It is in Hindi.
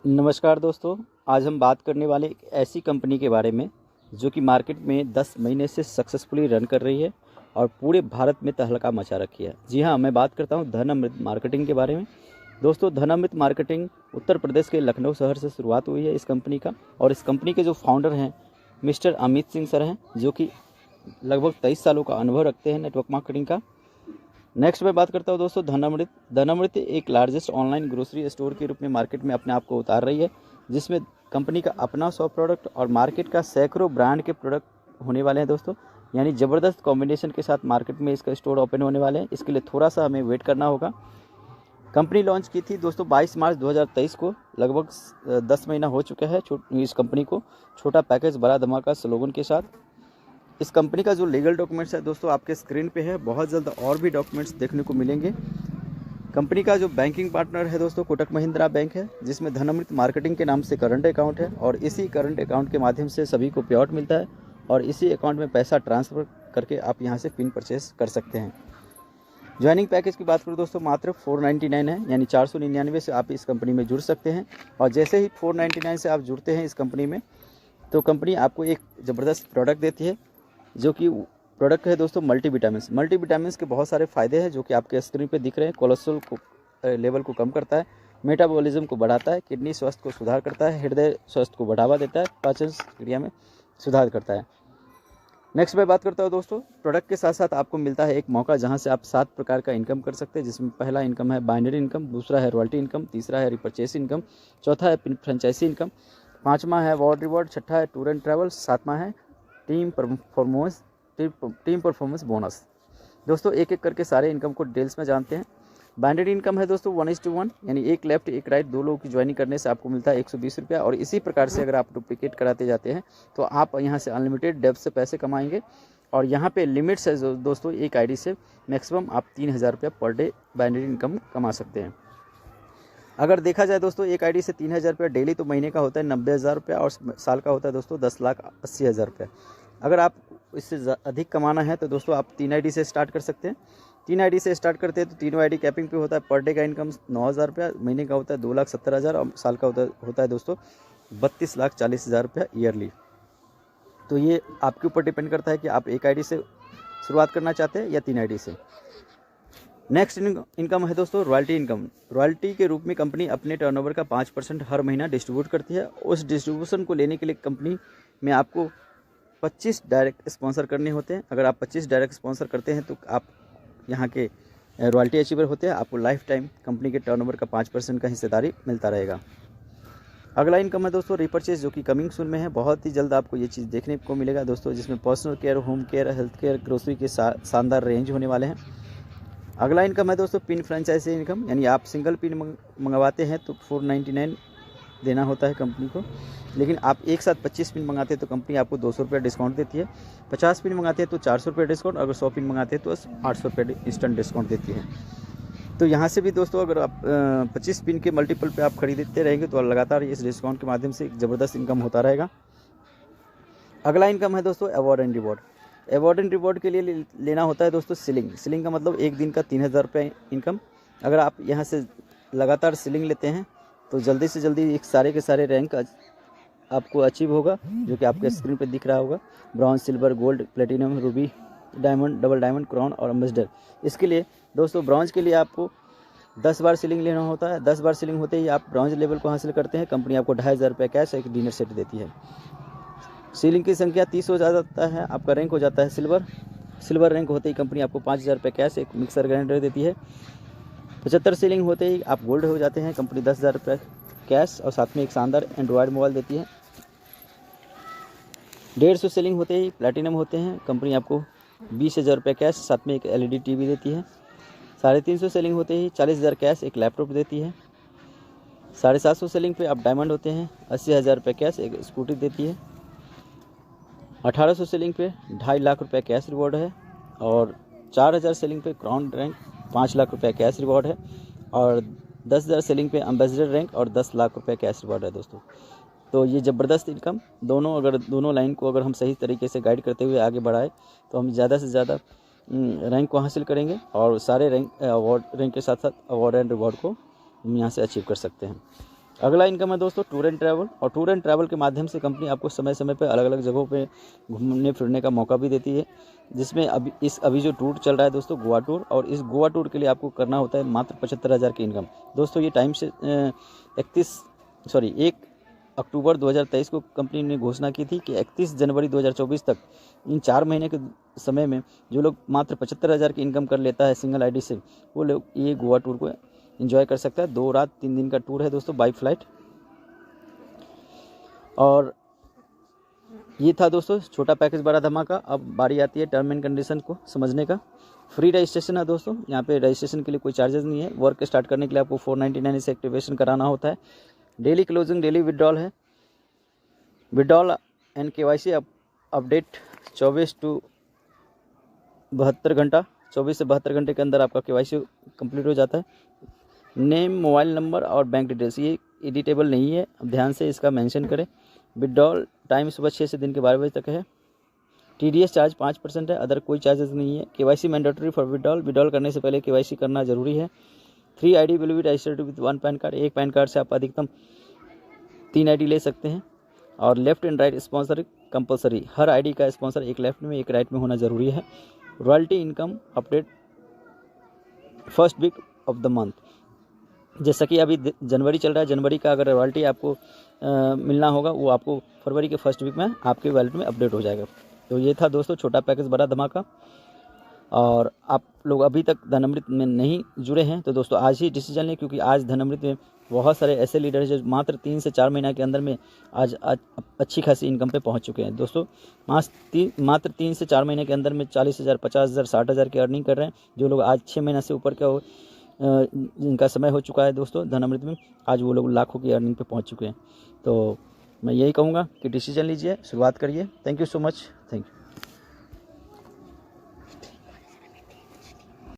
नमस्कार दोस्तों, आज हम बात करने वाले एक ऐसी कंपनी के बारे में जो कि मार्केट में 10 महीने से सक्सेसफुली रन कर रही है और पूरे भारत में तहलका मचा रखी है। जी हाँ, मैं बात करता हूँ धन अमृत मार्केटिंग के बारे में। दोस्तों, धन अमृत मार्केटिंग उत्तर प्रदेश के लखनऊ शहर से शुरुआत हुई है इस कंपनी का, और इस कंपनी के जो फाउंडर हैं मिस्टर अमित सिंह सर हैं, जो कि लगभग 23 सालों का अनुभव रखते हैं नेटवर्क मार्केटिंग का। नेक्स्ट मैं बात करता हूँ दोस्तों धन अमृत। धन अमृत एक लार्जेस्ट ऑनलाइन ग्रोसरी स्टोर के रूप में मार्केट में अपने आप को उतार रही है, जिसमें कंपनी का अपना 100 प्रोडक्ट और मार्केट का सैकड़ों ब्रांड के प्रोडक्ट होने वाले हैं दोस्तों। यानी ज़बरदस्त कॉम्बिनेशन के साथ मार्केट में इसका स्टोर ओपन होने वाले हैं। इसके लिए थोड़ा सा हमें वेट करना होगा। कंपनी लॉन्च की थी दोस्तों 22 मार्च 2023 को। लगभग 10 महीना हो चुका है इस कंपनी को। छोटा पैकेज बड़ा धमाका स्लोगन के साथ। इस कंपनी का जो लीगल डॉक्यूमेंट्स है दोस्तों आपके स्क्रीन पे है। बहुत जल्द और भी डॉक्यूमेंट्स देखने को मिलेंगे। कंपनी का जो बैंकिंग पार्टनर है दोस्तों कोटक महिंद्रा बैंक है, जिसमें धन अमृत मार्केटिंग के नाम से करंट अकाउंट है, और इसी करंट अकाउंट के माध्यम से सभी को पे आउट मिलता है और इसी अकाउंट में पैसा ट्रांसफ़र करके आप यहाँ से पिन परचेस कर सकते हैं। ज्वाइनिंग पैकेज की बात करूँ दोस्तों मात्र 499 है, यानी 499 से आप इस कंपनी में जुड़ सकते हैं। और जैसे ही 499 से आप जुड़ते हैं इस कंपनी में, तो कंपनी आपको एक ज़बरदस्त प्रोडक्ट देती है, जो कि प्रोडक्ट है दोस्तों मल्टीविटामिन्स। मल्टीविटामिन्स के बहुत सारे फ़ायदे हैं जो कि आपके स्क्रीन पे दिख रहे हैं। कोलेस्ट्रॉल को लेवल को कम करता है, मेटाबॉलिज्म को बढ़ाता है, किडनी स्वास्थ्य को सुधार करता है, हृदय स्वास्थ्य को बढ़ावा देता है, पाचन क्रिया में सुधार करता है। नेक्स्ट मैं बात करता हूँ दोस्तों, प्रोडक्ट के साथ साथ आपको मिलता है एक मौका जहाँ से आप 7 प्रकार का इनकम कर सकते हैं, जिसमें पहला इनकम है बाइनरी इनकम, दूसरा है रॉयल्टी इनकम, तीसरा है रिपर्चेस इनकम, चौथा है फ्रेंचाइजी इनकम, पाँचवा है अवार्ड रिवॉर्ड, छठा है टूर एंड ट्रैवल, सातवां है टीम परफॉर्मेंस बोनस। दोस्तों एक एक करके सारे इनकम को डिटेल्स में जानते हैं। बाइनरी इनकम है दोस्तों 1:1, यानी एक लेफ्ट एक राइट 2 लोगों की ज्वाइनिंग करने से आपको मिलता है 120 रुपया। और इसी प्रकार से अगर आप डुप्लीकेट कराते जाते हैं तो आप यहाँ से अनलिमिटेड डेप्थ से पैसे कमाएंगे। और यहाँ पे लिमिट्स है दोस्तों, एक आईडी से मैक्सिमम आप 3000 रुपया पर डे बाइनरी इनकम कमा सकते हैं। अगर देखा जाए दोस्तों एक आईडी से 3000 रुपया डेली, तो महीने का होता है 90,000 रुपया, और साल का होता है दोस्तों 10,80,000 रुपया। अगर आप इससे अधिक कमाना है तो दोस्तों आप 3 आईडी से स्टार्ट कर सकते हैं। 3 आईडी से स्टार्ट करते हैं तो तीनों आईडी कैपिंग पे होता है। पर डे का इनकम 9,000 रुपया, महीने का होता है 2,70,000, और साल का होता है दोस्तों 32,40,000 रुपया ईयरली। तो ये आपके ऊपर डिपेंड करता है कि आप एक आईडी से शुरुआत करना चाहते हैं या 3 आईडी से। नेक्स्ट इनकम है दोस्तों रॉयल्टी इनकम। रॉयल्टी के रूप में कंपनी अपने टर्नओवर का 5% हर महीना डिस्ट्रीब्यूट करती है। उस डिस्ट्रीब्यूशन को लेने के लिए कंपनी में आपको 25 डायरेक्ट स्पॉन्सर करने होते हैं। अगर आप 25 डायरेक्ट स्पॉन्सर करते हैं तो आप यहाँ के रॉयल्टी अचीवर होते हैं। आपको लाइफ टाइम कंपनी के टर्नओवर का 5% का हिस्सेदारी मिलता रहेगा। अगला इनकम है दोस्तों रिपर्चेज, जो कि कमिंग सून में है। बहुत ही जल्द आपको ये चीज़ देखने को मिलेगा दोस्तों, जिसमें personal care, home care, health care, grocery के शानदार रेंज होने वाले हैं। अगला इनकम है दोस्तों पिन फ्रेंचाइजी इनकम, यानी आप सिंगल पिन मंगवाते हैं तो 499 देना होता है कंपनी को, लेकिन आप एक साथ 25 पिन मंगाते हैं तो कंपनी आपको 200 रुपये डिस्काउंट देती है। 50 पिन मंगाते हैं तो 400 रुपये डिस्काउंट, अगर 100 पिन मंगाते हैं तो 800 रुपये इंस्टेंट डिस्काउंट देती है। तो यहाँ से भी दोस्तों अगर आप 25 पिन के मल्टीपल पे आप खरीदते रहेंगे तो लगातार इस डिस्काउंट के माध्यम से एक ज़बरदस्त इनकम होता रहेगा। अगला इनकम है दोस्तों award and reward. Award and reward के लिए लेना होता है दोस्तों सीलिंग। सीलिंग का मतलब एक दिन का 3,000 रुपये इनकम। अगर आप यहाँ से लगातार सीलिंग लेते हैं तो जल्दी से जल्दी एक सारे के सारे रैंक आपको अचीव होगा, जो कि आपके स्क्रीन पे दिख रहा होगा। Bronze, silver, gold, platinum, Ruby, diamond, double diamond, crown और एम्बेसडर। इसके लिए दोस्तों ब्रॉन्ज के लिए आपको 10 बार सीलिंग लेना होता है। 10 बार सीलिंग होते ही आप ब्रॉन्ज लेवल को हासिल करते हैं। कंपनी आपको 2,500 रुपये कैश एक डिनर सेट देती है। सीलिंग की संख्या 30 हो जाता है, आपका रैंक हो जाता है सिल्वर। सिल्वर रैंक होते ही कंपनी आपको 5,000 रुपये कैश एक मिक्सर ग्राइंडर देती है। 75 सीलिंग होते ही आप गोल्ड हो जाते हैं। कंपनी 10,000 रुपये कैश और साथ में एक शानदार एंड्रॉयड मोबाइल देती है। 150 सीलिंग होते ही प्लैटिनम होते हैं। कंपनी आपको 20,000 रुपये कैश साथ में एक LED टीवी देती है। 350 सेलिंग होते ही 40,000 कैश एक लैपटॉप देती है। 750 सेलिंग पे आप डायमंड होते हैं, 80,000 रुपये कैश एक स्कूटी देती है। 1800 सेलिंग पे 2.5 लाख रुपये कैश रिवॉर्ड है। और 4,000 सेलिंग पे क्राउन रैंक 5 लाख रुपये कैश रिवॉर्ड है। और 10,000 सेलिंग पे एम्बेसडर रैंक और 10 लाख रुपये कैश रिवॉर्ड है दोस्तों। तो ये ज़बरदस्त इनकम दोनों लाइन को अगर हम सही तरीके से गाइड करते हुए आगे बढ़ाए तो हम ज़्यादा से ज़्यादा रैंक को हासिल करेंगे और सारे रैंक के साथ साथ अवार्ड एंड रिवॉर्ड को हम यहाँ से अचीव कर सकते हैं। अगला इनकम है दोस्तों टूर एंड ट्रैवल, और टूर एंड ट्रैवल के माध्यम से कंपनी आपको समय समय पर अलग अलग जगहों पे घूमने फिरने का मौका भी देती है, जिसमें अभी जो टूर चल रहा है दोस्तों गोवा टूर, और इस गोवा टूर के लिए आपको करना होता है मात्र 75,000 की इनकम। दोस्तों ये टाइम से 1 अक्टूबर 2023 को कंपनी ने घोषणा की थी कि 31 जनवरी 2024 तक इन 4 महीने के समय में जो लोग मात्र 75,000 की इनकम कर लेता है सिंगल आईडी से, वो लोग ये गोवा टूर को एंजॉय कर सकता है। 2 रात 3 दिन का टूर है दोस्तों बाई फ्लाइट। और ये था दोस्तों छोटा पैकेज बड़ा धमाका। अब बारी आती है टर्म एंड कंडीशन को समझने का। फ्री रजिस्ट्रेशन है दोस्तों, यहाँ पे रजिस्ट्रेशन के लिए कोई चार्जेस नहीं है। वर्क स्टार्ट करने के लिए आपको 499 से एक्टिवेशन कराना होता है। डेली क्लोजिंग, डेली विड्रॉल है। विड्रॉल एंड KYC अपडेट 24 से 72 घंटे के अंदर आपका KYC कंप्लीट हो जाता है। नेम, मोबाइल नंबर और बैंक डिटेल्स ये एडिटेबल नहीं है, अब ध्यान से इसका मेंशन करें। विड्रॉल टाइम सुबह 6 से दिन के 12 बजे तक है। TDS चार्ज 5% है, अदर कोई चार्जेस नहीं है। KYC mandatory for withdrawal, withdrawal करने से पहले KYC करना जरूरी है। 3 ID will be registered with 1 PAN card, एक पैन कार्ड से आप अधिकतम 3 ID ले सकते हैं। और left and right sponsor compulsory, हर ID का स्पॉन्सर एक लेफ्ट में एक राइट में होना जरूरी है। Royalty income update first week of the month, जैसा कि अभी जनवरी चल रहा है, जनवरी का अगर रॉयल्टी आपको मिलना होगा वो आपको फरवरी के फर्स्ट वीक में आपके वैलेट में अपडेट हो जाएगा। तो ये था दोस्तों छोटा पैकेज बड़ा धमाका। और आप लोग अभी तक धनामृत में नहीं जुड़े हैं तो दोस्तों आज ही डिसीजन लें, क्योंकि आज धनामृत में बहुत सारे ऐसे लीडर हैं जो मात्र 3 से 4 महीना के अंदर में आज अच्छी खासी इनकम पे पहुंच चुके हैं। दोस्तों मात्र 3 से 4 महीने के अंदर में 40,000, 50,000, 60,000 की अर्निंग कर रहे हैं। जो लोग आज 6 महीना से ऊपर का जिनका समय हो चुका है दोस्तों धनामृत में, आज वो लोग लाखों की अर्निंग पे पहुंच चुके हैं। तो मैं यही कहूँगा कि डिसीजन लीजिए, शुरुआत करिए। Thank you so much, thank you.